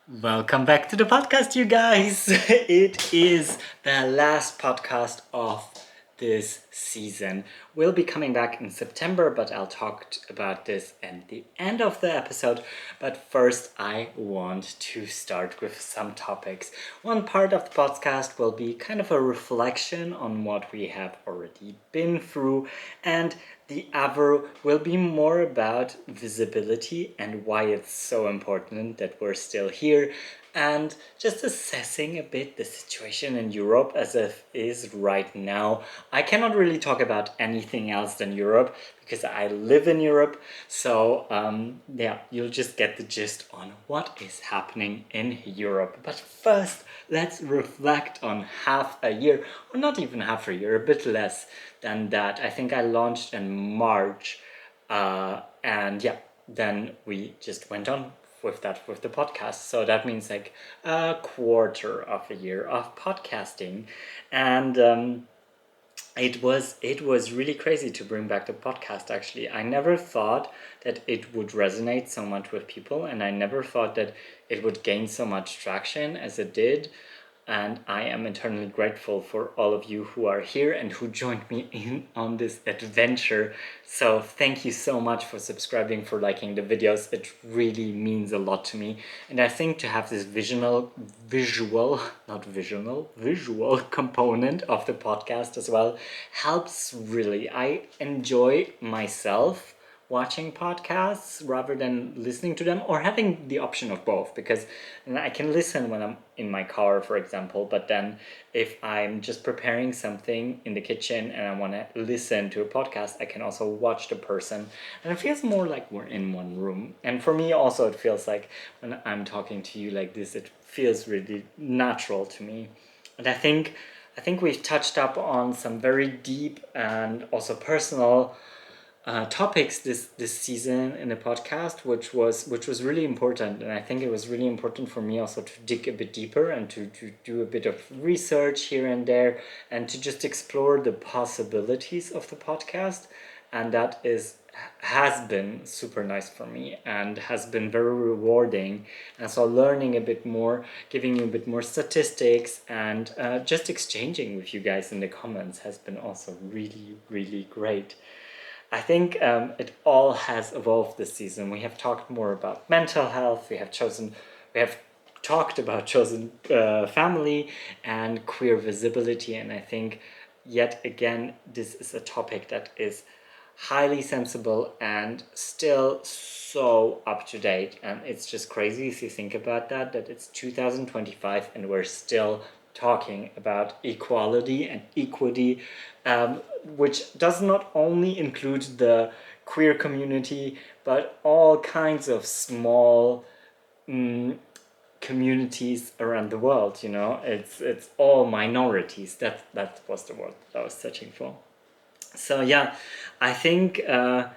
Welcome back to the podcast, you guys. It is the last podcast of this season. We'll be coming back in September, but I'll talk about this at the end of the episode. But first, I want to start with some topics. One part of the podcast will be kind of a reflection on what we have already been through, and the other will be more about visibility and why it's so important that we're still here, and just assessing a bit the situation in Europe as it is right now. I cannot really talk about anything else than Europe because I live in Europe. So, yeah, you'll just get the gist on what is happening in Europe. But first, let's reflect on half a year, or not even half a year, a bit less than that. I think I launched in March, and yeah, then we just went on with the podcast. So that means like a quarter of a year of podcasting, and it was really crazy to bring back the podcast. Actually, I never thought that it would resonate so much with people, and I never thought that it would gain so much traction as it did. And I am eternally grateful for all of you who are here and who joined me in on this adventure. So thank you so much for subscribing, for liking the videos. It really means a lot to me. And I think to have this visual component of the podcast as well helps really. I enjoy myself watching podcasts rather than listening to them, or having the option of both, because I can listen when I'm in my car, for example, but then if I'm just preparing something in the kitchen and I want to listen to a podcast, I can also watch the person, and it feels more like we're in one room. And for me also, it feels like when I'm talking to you like this, it feels really natural to me. And I think we've touched up on some very deep and also personal topics this season in the podcast, which was really important. And I think it was really important for me also to dig a bit deeper and to do a bit of research here and there, and to just explore the possibilities of the podcast. And that has been super nice for me and has been very rewarding. And so learning a bit more, giving you a bit more statistics, and just exchanging with you guys in the comments has been also really, really great. I think it all has evolved this season. We have talked more about mental health. We have talked about chosen family and queer visibility. And I think yet again, this is a topic that is highly sensible and still so up to date. And it's just crazy if you think about that it's 2025 and we're still talking about equality and equity, which does not only include the queer community, but all kinds of small communities around the world. It's all minorities. That was the word that I was searching for. So yeah, I think a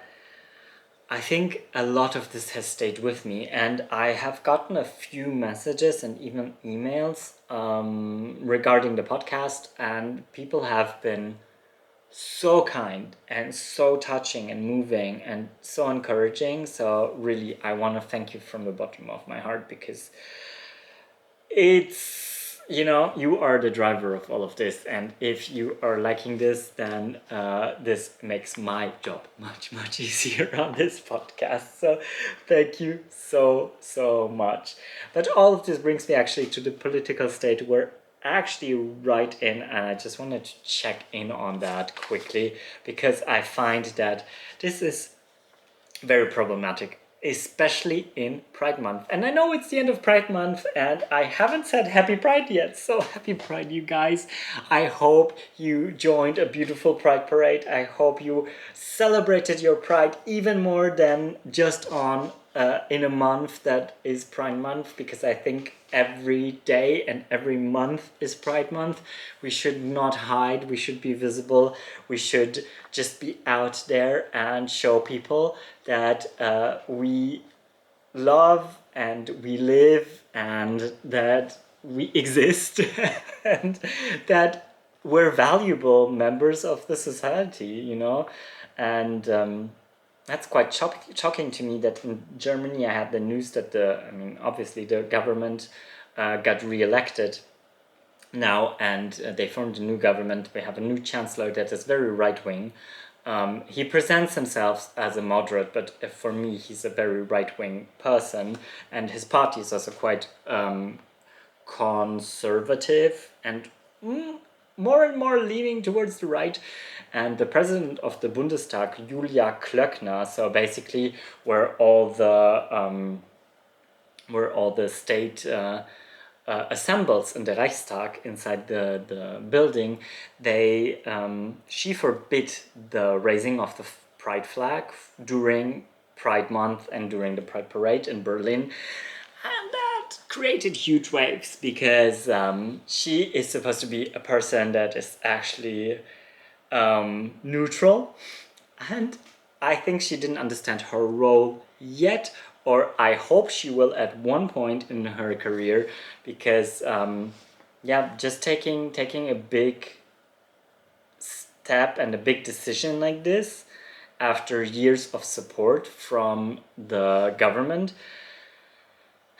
lot of this has stayed with me, and I have gotten a few messages and even emails regarding the podcast, and people have been so kind and so touching and moving and so encouraging. So really, I want to thank you from the bottom of my heart, because you are the driver of all of this, and if you are liking this, then this makes my job much, much easier on this podcast. So thank you so much. But all of this brings me actually to the political state we're actually right in, and I just wanted to check in on that quickly, because I find that this is very problematic, especially in Pride Month. And I know it's the end of Pride Month, and I haven't said Happy Pride yet. So Happy Pride, you guys. I hope you joined a beautiful Pride parade. I hope you celebrated your Pride even more than just on in a month that is Pride Month, because I think every day and every month is Pride Month. We should not hide, we should be visible, we should just be out there and show people that we love and we live and that we exist and that we're valuable members of the society, and that's quite shocking to me that in Germany I had the news that obviously the government got re-elected now, and they formed a new government. We have a new chancellor that is very right-wing. He presents himself as a moderate, but for me he's a very right-wing person, and his party is also quite conservative and more and more leaning towards the right. And the president of the Bundestag, Julia Klöckner, so basically where all the state assembles in the Reichstag inside the building, she forbid the raising of the pride flag during Pride Month and during the Pride Parade in Berlin. And that created huge waves because she is supposed to be a person that is actually neutral, and I think she didn't understand her role yet, or I hope she will at one point in her career, because just taking a big step and a big decision like this after years of support from the government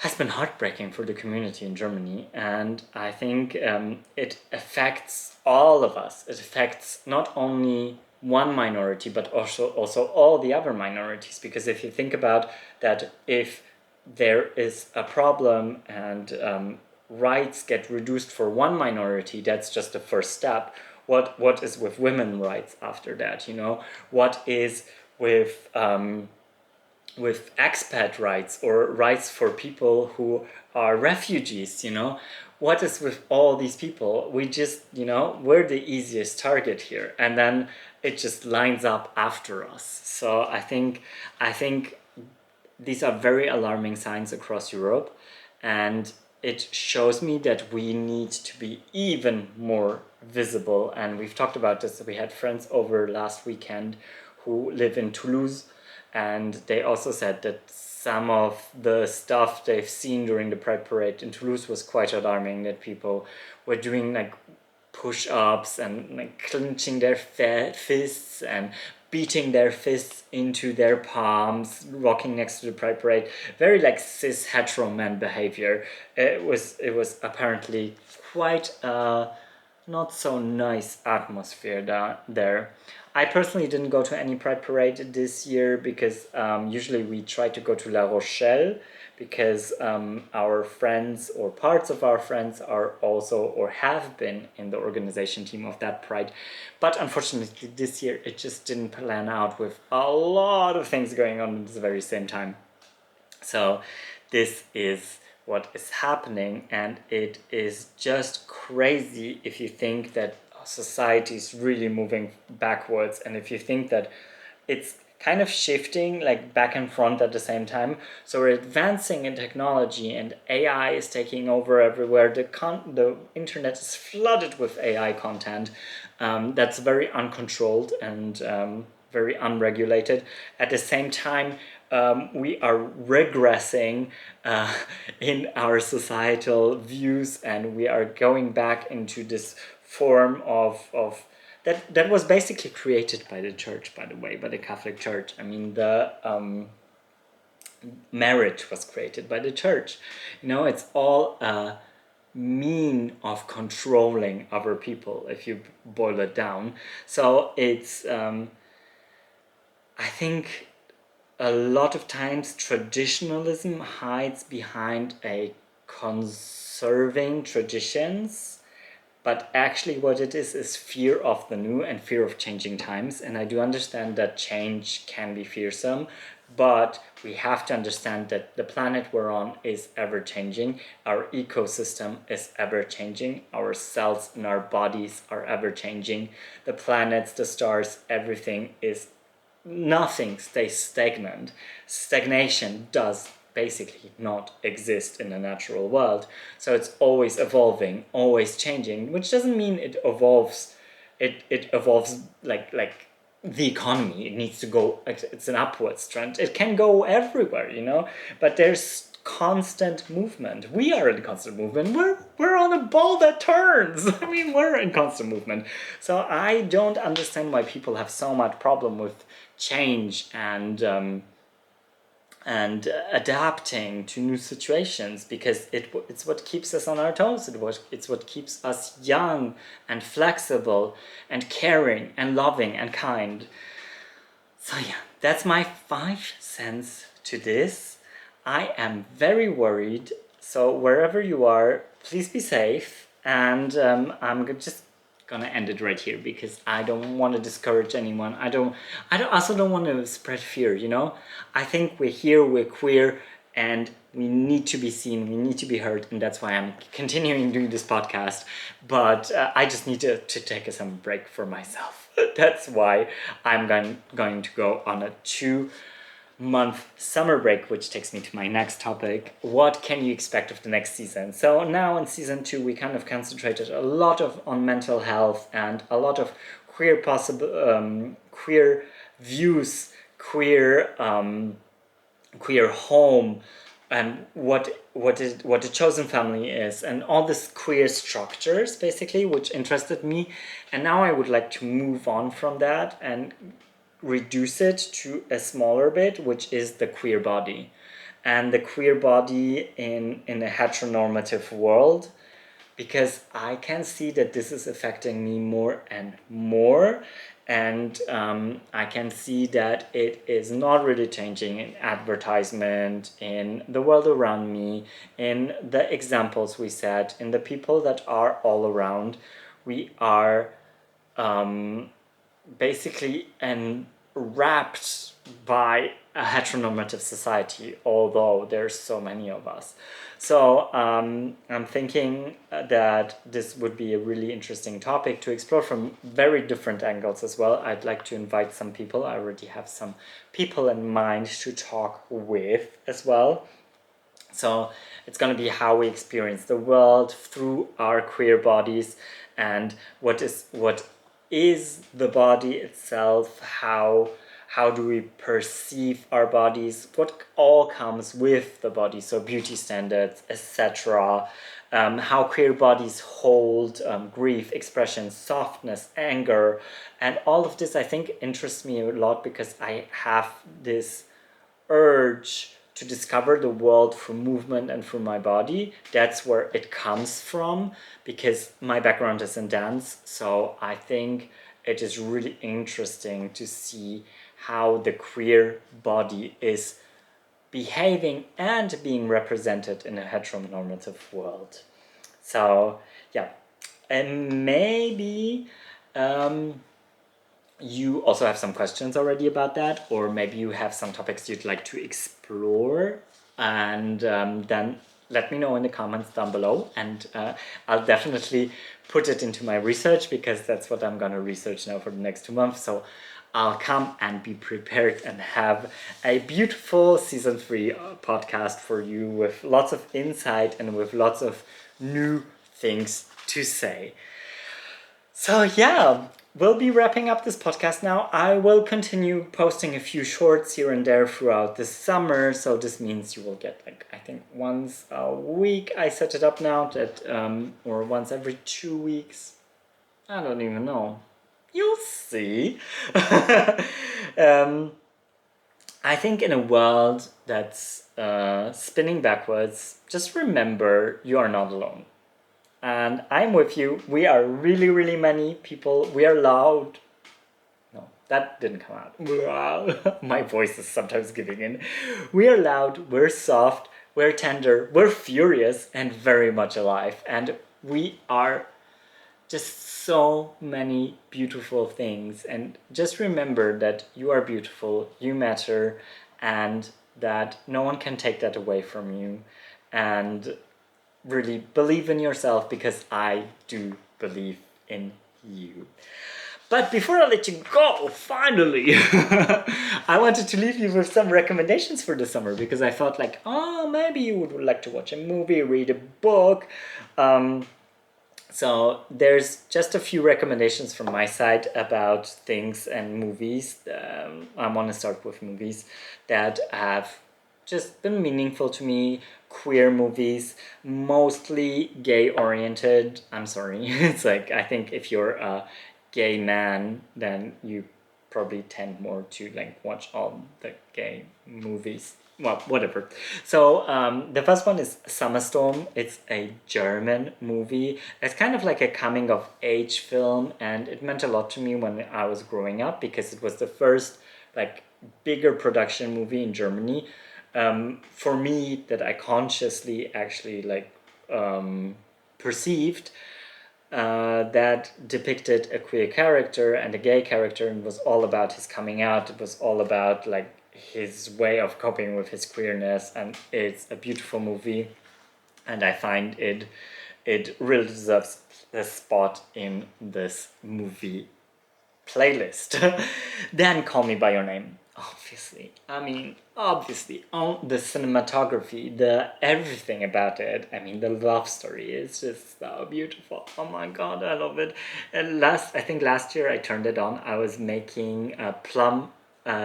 has been heartbreaking for the community in Germany. And I think it affects all of us. It affects not only one minority, but also all the other minorities. Because if you think about that, if there is a problem and rights get reduced for one minority, that's just the first step. What is with women's rights after that? What is with expat rights or rights for people who are refugees? What is with all these people? We just, we're the easiest target here, and then it just lines up after us. So I think these are very alarming signs across Europe, and it shows me that we need to be even more visible. And we've talked about this. We had friends over last weekend who live in Toulouse, and they also said that some of the stuff they've seen during the Pride Parade in Toulouse was quite alarming, that people were doing like push-ups and like clenching their fists and beating their fists into their palms, walking next to the Pride Parade. Very like cis hetero man behavior. It was apparently quite not so nice atmosphere there. I personally didn't go to any Pride Parade this year because usually we try to go to La Rochelle, because our friends or parts of our friends are also or have been in the organization team of that Pride. But unfortunately this year it just didn't plan out, with a lot of things going on at the very same time. So this is what is happening, and it is just crazy if you think that society is really moving backwards, and if you think that it's kind of shifting like back and front at the same time. So we're advancing in technology, and AI is taking over everywhere. The internet is flooded with AI content that's very uncontrolled and very unregulated. At the same time, we are regressing in our societal views, and we are going back into this form of that was basically created by the church, by the way, by the Catholic Church. I mean, the marriage was created by the church. It's all a mean of controlling other people, if you boil it down. So it's I think a lot of times traditionalism hides behind a conserving traditions, but actually what it is fear of the new and fear of changing times. And I do understand that change can be fearsome, but we have to understand that the planet we're on is ever changing. Our ecosystem is ever changing. Our cells in our bodies are ever changing. The planets, the stars, everything is, nothing stays stagnant. Stagnation does basically not exist in the natural world. So it's always evolving, always changing, which doesn't mean it evolves. It evolves like the economy. It needs to go. It's an upwards trend. It can go everywhere, but there's constant movement. We are in constant movement. We're on a ball that turns. I mean, we're in constant movement. So I don't understand why people have so much problem with change and adapting to new situations, because it's what keeps us on our toes. It's what keeps us young and flexible and caring and loving and kind. So yeah, that's my 5 cents to this. I am very worried. So wherever you are, please be safe. And just gonna end it right here, because I don't want to discourage anyone. Also don't want to spread fear. I think we're here, we're queer, and we need to be seen, we need to be heard, and that's why I'm continuing doing this podcast. But I just need to take a summer break for myself. That's why I'm going to go on a 2-month summer break, which takes me to my next topic. What can you expect of the next season? So now in season 2, we kind of concentrated a lot on mental health and a lot of queer queer views, queer home, and what the chosen family is, and all these queer structures basically, which interested me. And now I would like to move on from that and reduce it to a smaller bit, which is the queer body, and the queer body in a heteronormative world, because I can see that this is affecting me more and more. And I can see that it is not really changing in advertisement, in the world around me, in the examples we set, in the people that are all around. We are basically wrapped by a heteronormative society, although there's so many of us. So I'm thinking that this would be a really interesting topic to explore from very different angles as well. I'd like to invite some people. I already have some people in mind to talk with as well. So it's going to be how we experience the world through our queer bodies, and what is the body itself, how do we perceive our bodies, what all comes with the body, so beauty standards, etc. How queer bodies hold grief, expression, softness, anger, and all of this I think interests me a lot, because I have this urge to discover the world through movement and through my body. That's where it comes from, because my background is in dance. So I think it is really interesting to see how the queer body is behaving and being represented in a heteronormative world. So yeah, and maybe you also have some questions already about that, or maybe you have some topics you'd like to explore, and then let me know in the comments down below, and I'll definitely put it into my research, because that's what I'm gonna research now for the next 2 months. So I'll come and be prepared and have a beautiful season 3 podcast for you, with lots of insight and with lots of new things to say. So yeah, we'll be wrapping up this podcast now. I will continue posting a few shorts here and there throughout the summer. So this means you will get, I think once a week. I set it up now that, or once every 2 weeks. I don't even know. You'll see. I think in a world that's spinning backwards, just remember you are not alone. And I'm with you. We are really, really many people. We are loud. No, that didn't come out. My voice is sometimes giving in. We are loud, we're soft, we're tender, we're furious, and very much alive. And we are just so many beautiful things. And just remember that you are beautiful, you matter, and that no one can take that away from you. And really believe in yourself, because I do believe in you. But before I let you go, finally, I wanted to leave you with some recommendations for the summer, because I thought maybe you would like to watch a movie, read a book. So there's just a few recommendations from my side about things and movies. I want to start with movies that have just been meaningful to me, queer movies, mostly gay oriented. I'm sorry. It's like, I think if you're a gay man, then you probably tend more to like watch all the gay movies. Well, whatever. So the first one is Summerstorm. It's a German movie. It's kind of like a coming of age film, and it meant a lot to me when I was growing up because it was the first like bigger production movie in Germany. For me, that I consciously actually like perceived, that depicted a queer character and a gay character, and was all about his coming out. It was all about like his way of coping with his queerness, and it's a beautiful movie, and I find it really deserves a spot in this movie playlist. Then Call Me by Your Name. Obviously, I mean, obviously, the cinematography, the everything about it. I mean, the love story is just so beautiful. Oh my god, I love it. And I think last year I turned it on. I was making a plum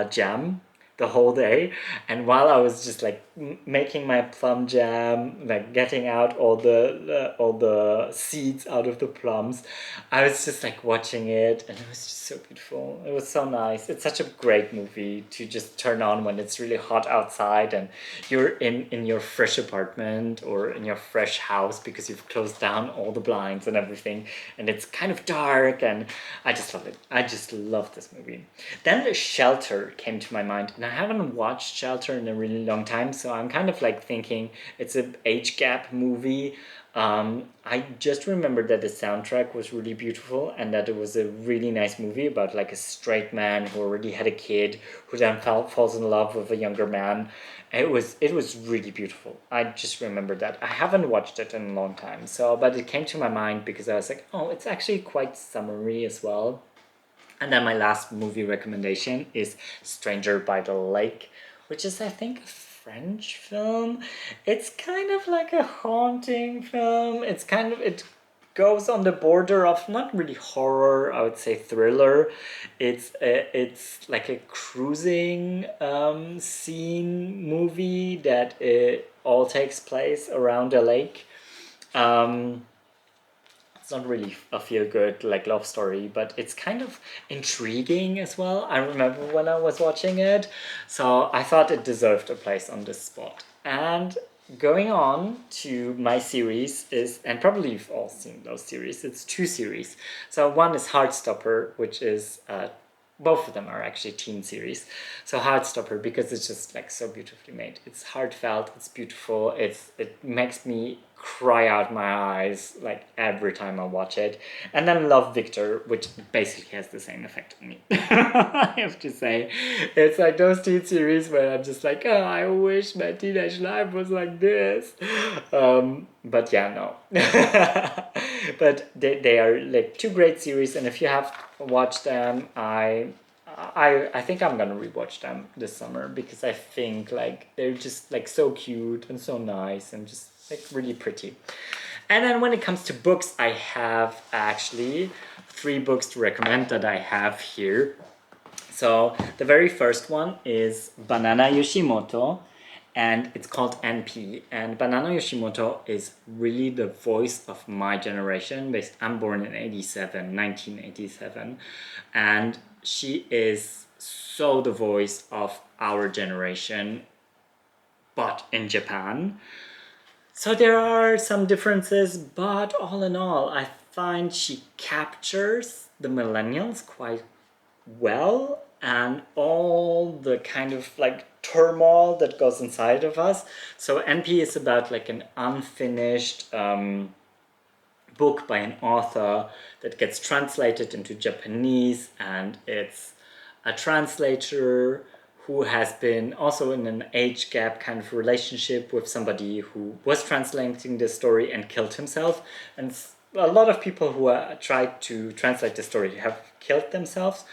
jam the whole day, and while I was just like making my plum jam, like getting out all the seeds out of the plums, I was just like watching it, and it was just so beautiful. It was so nice. It's such a great movie to just turn on when it's really hot outside and you're in your fresh apartment or in your fresh house because you've closed down all the blinds and everything, and it's kind of dark, and I just love it. I just love this movie. Then The Shelter came to my mind, and I haven't watched Shelter in a really long time, so I'm kind of like thinking it's an age gap movie. I just remembered that the soundtrack was really beautiful and that it was a really nice movie about like a straight man who already had a kid who then falls in love with a younger man. It was really beautiful. I just remembered that. I haven't watched it in a long time, so but it came to my mind because I was like, oh, it's actually quite summery as well. And then my last movie recommendation is Stranger by the Lake, which is, I think, a French film. It's kind of like a haunting film. It goes on the border of not really horror, I would say thriller. It's like a cruising scene movie that it all takes place around a lake. Um, it's not really a feel good like love story, but it's kind of intriguing as well. I remember when I was watching it, so I thought it deserved a place on this spot. And going on to my series is, and probably you've all seen those series, it's two series. So one is Heartstopper, which is both of them are actually teen series. So Heartstopper, because it's just like so beautifully made. It's heartfelt, it's beautiful, it makes me cry out my eyes like every time I watch it. And then Love Victor, which basically has the same effect on me. I have to say. It's like those teen series where I'm just like, oh, I wish my teenage life was like this. But yeah, no. But they are like two great series, and if you have watched them, I think I'm gonna rewatch them this summer because I think like they're just like so cute and so nice and just like really pretty. And then when it comes to books, I have actually 3 books to recommend that I have here. So the very first one is Banana Yoshimoto, and it's called NP. And Banana Yoshimoto is really the voice of my generation. I'm born in 1987, and she is so the voice of our generation, but in Japan. So there are some differences, but all in all, I find she captures the millennials quite well, and all the kind of like turmoil that goes inside of us. So NP is about like an unfinished book by an author that gets translated into Japanese, and it's a translator who has been also in an age gap kind of relationship with somebody who was translating the story and killed himself. And a lot of people who tried to translate the story have killed themselves.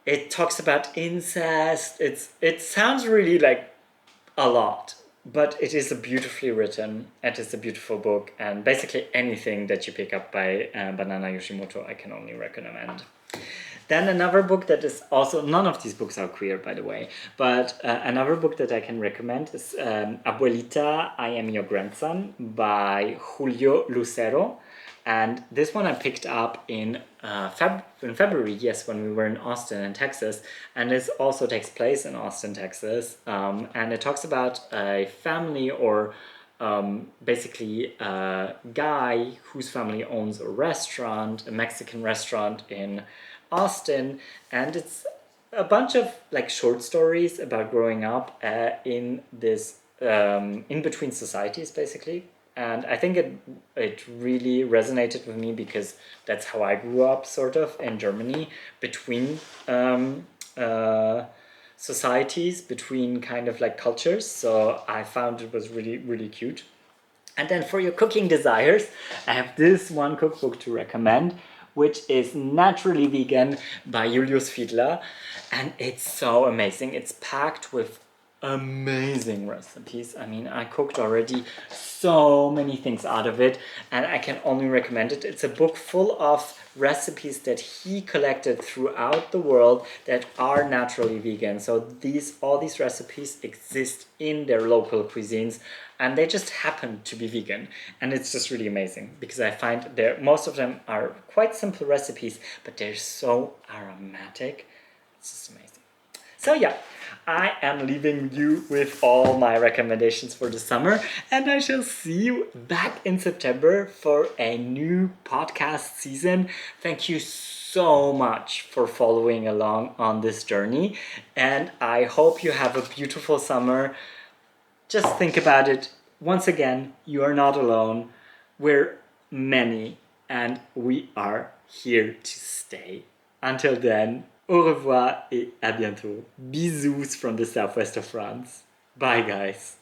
It talks about incest. It sounds really like a lot, but it is a beautifully written. It is a beautiful book, and basically anything that you pick up by Banana Yoshimoto, I can only recommend. Then another book that is also, none of these books are queer, by the way, but another book that I can recommend is Abuelita, I Am Your Grandson by Julio Lucero. And this one I picked up in February, yes, when we were in Austin, in Texas. And this also takes place in Austin, Texas. And it talks about a family, or basically a guy whose family owns a restaurant, a Mexican restaurant in Austin. And it's a bunch of like short stories about growing up in this in between societies, basically. And I think it really resonated with me because that's how I grew up, sort of, in Germany, between societies, between kind of like cultures. So I found it was really, really cute. And then for your cooking desires, I have this one cookbook to recommend, which is Naturally Vegan by Julius Fiedler. And it's so amazing. It's packed with amazing recipes. I mean, I cooked already so many things out of it, and I can only recommend it. It's a book full of recipes that he collected throughout the world that are naturally vegan. So all these recipes exist in their local cuisines, and they just happen to be vegan. And it's just really amazing because I find most of them are quite simple recipes, but they're so aromatic. It's just amazing. So yeah, I am leaving you with all my recommendations for the summer, and I shall see you back in September for a new podcast season. Thank you so much for following along on this journey, and I hope you have a beautiful summer. Just think about it. Once again, you are not alone. We're many, and we are here to stay. Until then, au revoir et à bientôt. Bisous from the southwest of France. Bye, guys.